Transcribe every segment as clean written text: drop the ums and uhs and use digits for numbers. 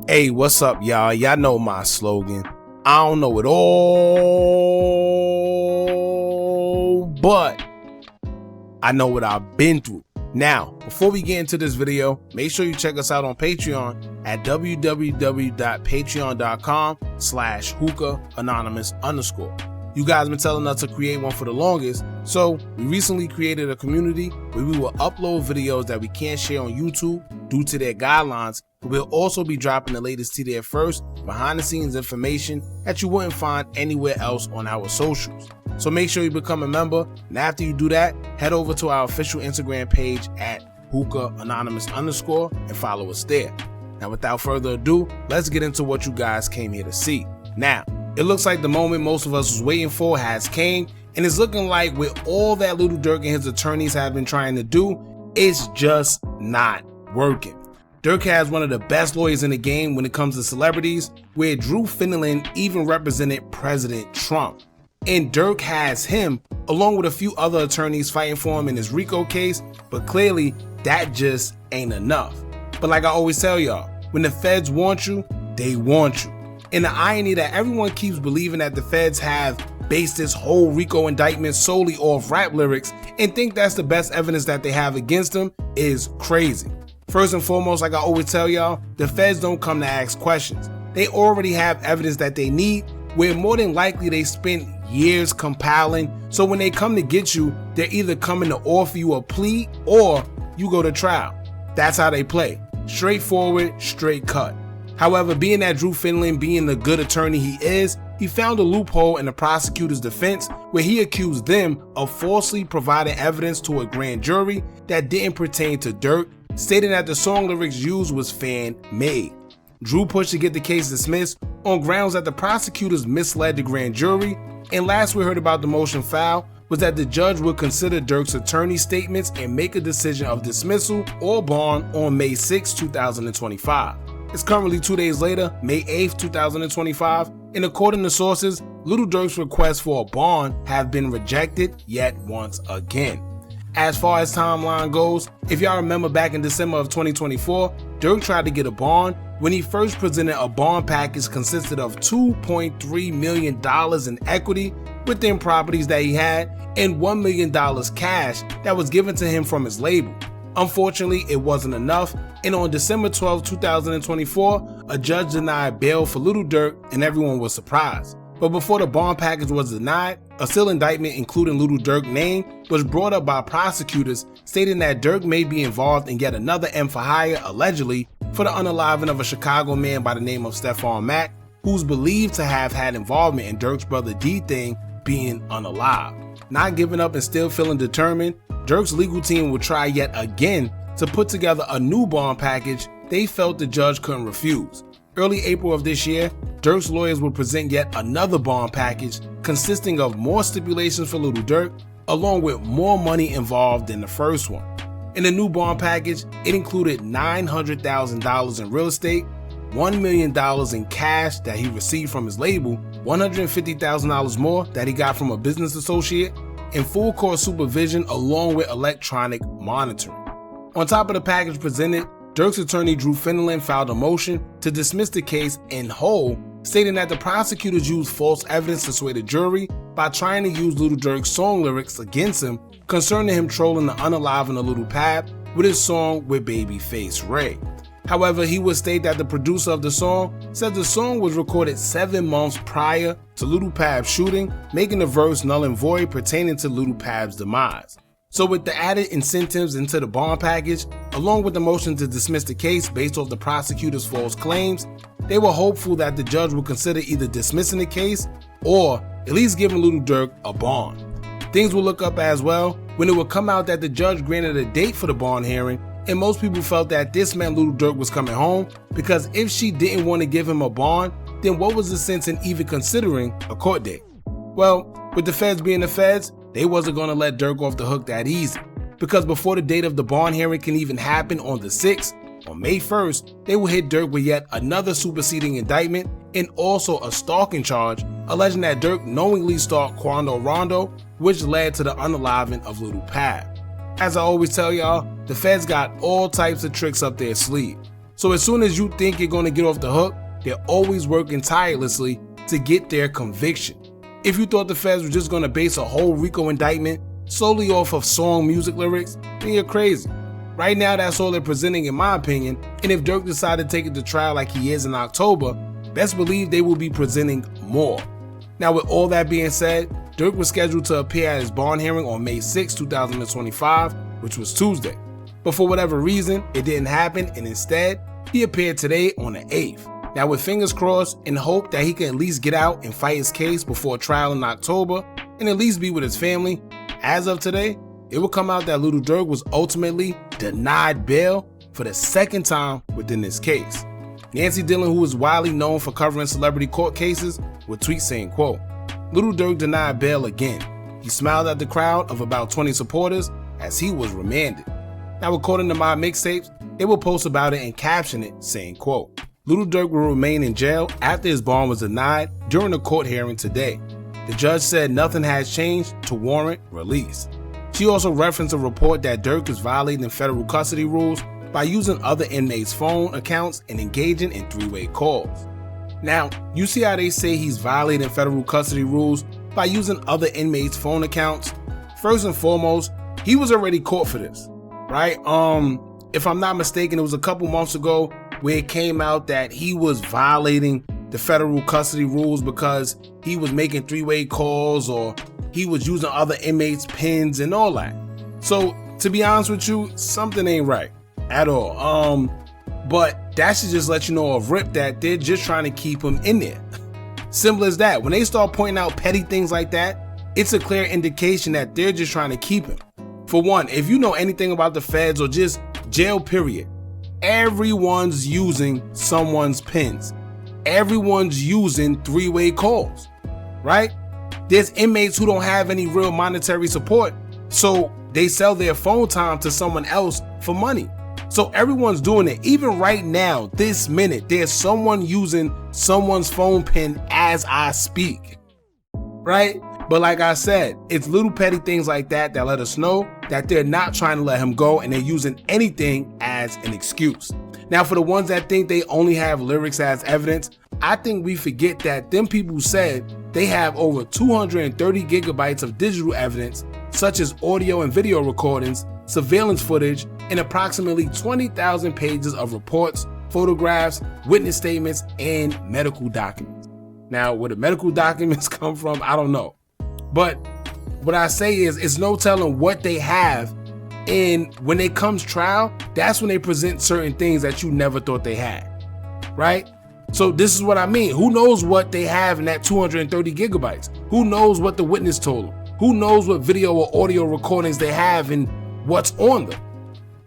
Hey, what's up, y'all? Y'all know my slogan. I don't know it all, but I know what I've been through. Now, before we get into this video, make sure you check us out on Patreon at www.patreon.com/Hookah Anonymous _. You guys been telling us to create one for the longest, so we recently created a community where we will upload videos that we can't share on YouTube due to their guidelines, but we'll also be dropping the latest to there first, behind the scenes information that you wouldn't find anywhere else on our socials. So make sure you become a member, and after you do that, head over to our official Instagram page at Hookah Anonymous _ and follow us there. Now without further ado, let's get into what you guys came here to see. Now, it looks like the moment most of us was waiting for has came, and it's looking like with all that Lil Durk and his attorneys have been trying to do, it's just not working. Durk has one of the best lawyers in the game when it comes to celebrities, where Drew Finnelan even represented President Trump. And Durk has him, along with a few other attorneys fighting for him in his RICO case, but clearly that just ain't enough. But like I always tell y'all, when the feds want you, they want you. And the irony that everyone keeps believing that the feds have based this whole RICO indictment solely off rap lyrics and think that's the best evidence that they have against them is crazy. First and foremost, like I always tell y'all, the feds don't come to ask questions. They already have evidence that they need, where more than likely they spent years compiling. So when they come to get you, they're either coming to offer you a plea or you go to trial. That's how they play. Straightforward, straight cut. However, being that Drew Finnelan, being the good attorney he is, he found a loophole in the prosecutor's defense where he accused them of falsely providing evidence to a grand jury that didn't pertain to Durk, stating that the song lyrics used was fan-made. Drew pushed to get the case dismissed on grounds that the prosecutors misled the grand jury, and last we heard about the motion filed was that the judge would consider Durk's attorney statements and make a decision of dismissal or bond on May 6, 2025. It's currently 2 days later, May 8th, 2025, and according to sources, Lil Durk's requests for a bond have been rejected yet once again. As far as timeline goes, if y'all remember back in December of 2024, Durk tried to get a bond when he first presented a bond package consisted of $2.3 million in equity within properties that he had and $1 million cash that was given to him from his label. Unfortunately, it wasn't enough, and on December 12, 2024, a judge denied bail for Lil Durk and everyone was surprised. But before the bond package was denied, a sealed indictment including Lil Durk's name was brought up by prosecutors stating that Durk may be involved in yet another M for hire allegedly for the unaliving of a Chicago man by the name of Stephon Mack, who's believed to have had involvement in Durk's brother D-Thing being unalived. Not giving up and still feeling determined, Durk's legal team will try yet again to put together a new bond package they felt the judge couldn't refuse. Early April of this year, Durk's lawyers will present yet another bond package consisting of more stipulations for Lil Durk, along with more money involved than the first one. In the new bond package, it included $900,000 in real estate, $1 million in cash that he received from his label, $150,000 more that he got from a business associate, and full court supervision along with electronic monitoring. On top of the package presented, Durk's attorney Drew Finnelan filed a motion to dismiss the case in whole, stating that the prosecutors used false evidence to sway the jury by trying to use Lil Durk's song lyrics against him concerning him trolling the unaliving of Lul Pab with his song with Babyface Ray. However, he would state that the producer of the song said the song was recorded 7 months prior to Lul Pab's shooting, making the verse null and void pertaining to Lul Pab's demise. So with the added incentives into the bond package, along with the motion to dismiss the case based off the prosecutor's false claims, they were hopeful that the judge would consider either dismissing the case or at least giving Lil Durk a bond. Things will look up as well when it would come out that the judge granted a date for the bond hearing, and most people felt that this meant Lil Durk was coming home, because if she didn't want to give him a bond, then what was the sense in even considering a court date? Well, with the feds being the feds, they wasn't going to let Durk off the hook that easy, because before the date of the bond hearing can even happen on the 6th, on May 1st, they will hit Durk with yet another superseding indictment and also a stalking charge, alleging that Durk knowingly stalked Quando Rondo, which led to the unaliving of Lul Pab. As I always tell y'all, the feds got all types of tricks up their sleeve. So as soon as you think you're going to get off the hook, they're always working tirelessly to get their conviction. If you thought the feds were just going to base a whole RICO indictment solely off of song music lyrics, then you're crazy. Right now, that's all they're presenting in my opinion, and if Durk decided to take it to trial like he is in October, best believe they will be presenting more. Now with all that being said, Durk was scheduled to appear at his bond hearing on May 6, 2025, which was Tuesday. But for whatever reason, it didn't happen, and instead, he appeared today on the 8th. Now with fingers crossed and hope that he can at least get out and fight his case before trial in October and at least be with his family, as of today, it will come out that Lil Durk was ultimately denied bail for the second time within this case. Nancy Dillon, who is widely known for covering celebrity court cases, would tweet saying, quote, "Lil Durk denied bail again. He smiled at the crowd of about 20 supporters as he was remanded." Now according to my mixtapes, they will post about it and caption it saying, quote, "Lil Durk will remain in jail after his bond was denied during the court hearing today. The judge said nothing has changed to warrant release." She also referenced a report that Durk is violating federal custody rules by using other inmates' phone accounts and engaging in three-way calls. Now, you see how they say he's violating federal custody rules by using other inmates' phone accounts? First and foremost, he was already caught for this, right? If I'm not mistaken, it was a couple months ago where it came out that he was violating the federal custody rules because he was making three-way calls or he was using other inmates' pins and all that. So to be honest with you, something ain't right at all. But that should just let you know off rip that they're just trying to keep him in there. Simple as that. When they start pointing out petty things like that, it's a clear indication that they're just trying to keep him. For one, if you know anything about the feds or just jail period, everyone's using someone's pins. Everyone's using three-way calls, right? There's inmates who don't have any real monetary support, so they sell their phone time to someone else for money. So everyone's doing it. Even right now, this minute, there's someone using someone's phone pin as I speak, right? But like I said, it's little petty things like that that let us know that they're not trying to let him go and they're using anything as an excuse. Now, for the ones that think they only have lyrics as evidence, I think we forget that them people said they have over 230 gigabytes of digital evidence, such as audio and video recordings, surveillance footage, and approximately 20,000 pages of reports, photographs, witness statements, and medical documents. Now, where the medical documents come from, I don't know. But what I say is, it's no telling what they have. And when it comes trial, that's when they present certain things that you never thought they had, right? So this is what I mean. Who knows what they have in that 230 gigabytes? Who knows what the witness told them? Who knows what video or audio recordings they have and what's on them?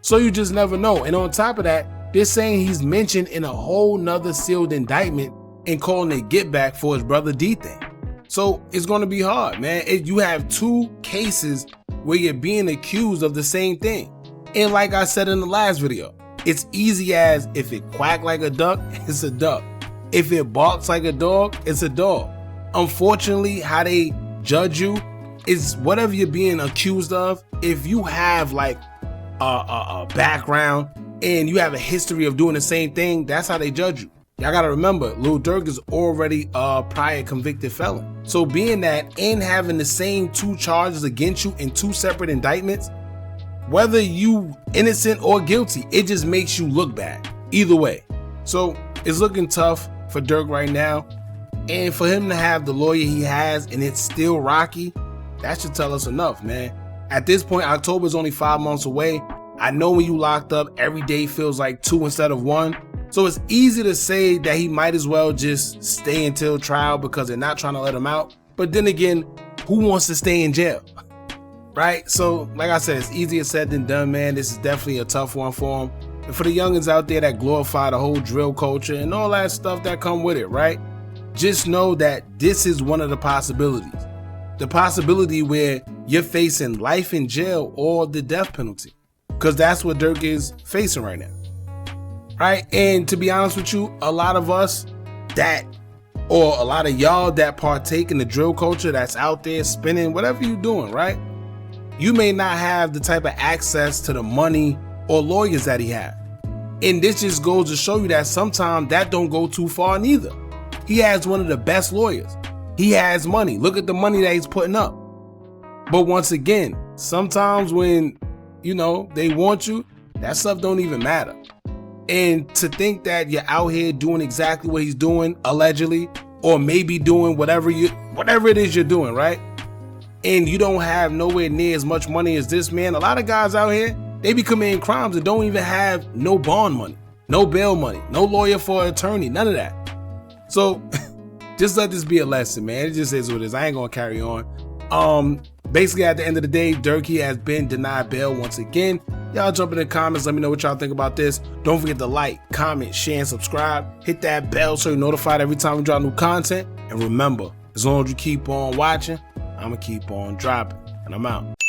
So you just never know. And on top of that, they're saying he's mentioned in a whole nother sealed indictment and calling it get back for his brother D thing. So it's going to be hard, man. You have two cases where you're being accused of the same thing. And like I said in the last video, it's easy as if it quack like a duck, it's a duck. If it barks like a dog, it's a dog. Unfortunately, how they judge you is whatever you're being accused of. If you have like a background and you have a history of doing the same thing, that's how they judge you. Y'all gotta remember, Lil Durk is already a prior convicted felon. So being that and having the same two charges against you in two separate indictments, whether you innocent or guilty, it just makes you look bad either way. So it's looking tough for Durk right now. And for him to have the lawyer he has and it's still rocky, that should tell us enough, man. At this point, October is only 5 months away. I know when you locked up, every day feels like 2 instead of 1. So it's easy to say that he might as well just stay until trial because they're not trying to let him out. But then again, who wants to stay in jail? Right? So like I said, it's easier said than done, man. This is definitely a tough one for him. And for the youngins out there that glorify the whole drill culture and all that stuff that come with it, right? Just know that this is one of the possibilities. The possibility where you're facing life in jail or the death penalty. Because that's what Durk is facing right now. Right? And to be honest with you, a lot of us that, or a lot of y'all that partake in the drill culture that's out there spinning, whatever you're doing, right? You may not have the type of access to the money or lawyers that he had. And this just goes to show you that sometimes that don't go too far neither. He has one of the best lawyers. He has money. Look at the money that he's putting up. But once again, sometimes when, they want you, that stuff don't even matter. And to think that you're out here doing exactly what he's doing, allegedly, or maybe doing whatever it is you're doing, right? And you don't have nowhere near as much money as this man. A lot of guys out here, they be committing crimes and don't even have no bond money, no bail money, no lawyer for an attorney, none of that. So just let this be a lesson, man. It just is what it is. I ain't gonna carry on. Basically, at the end of the day, Durk has been denied bail once again. Y'all jump in the comments. Let me know what y'all think about this. Don't forget to like, comment, share, and subscribe. Hit that bell so you're notified every time we drop new content. And remember, as long as you keep on watching, I'm going to keep on dropping. And I'm out.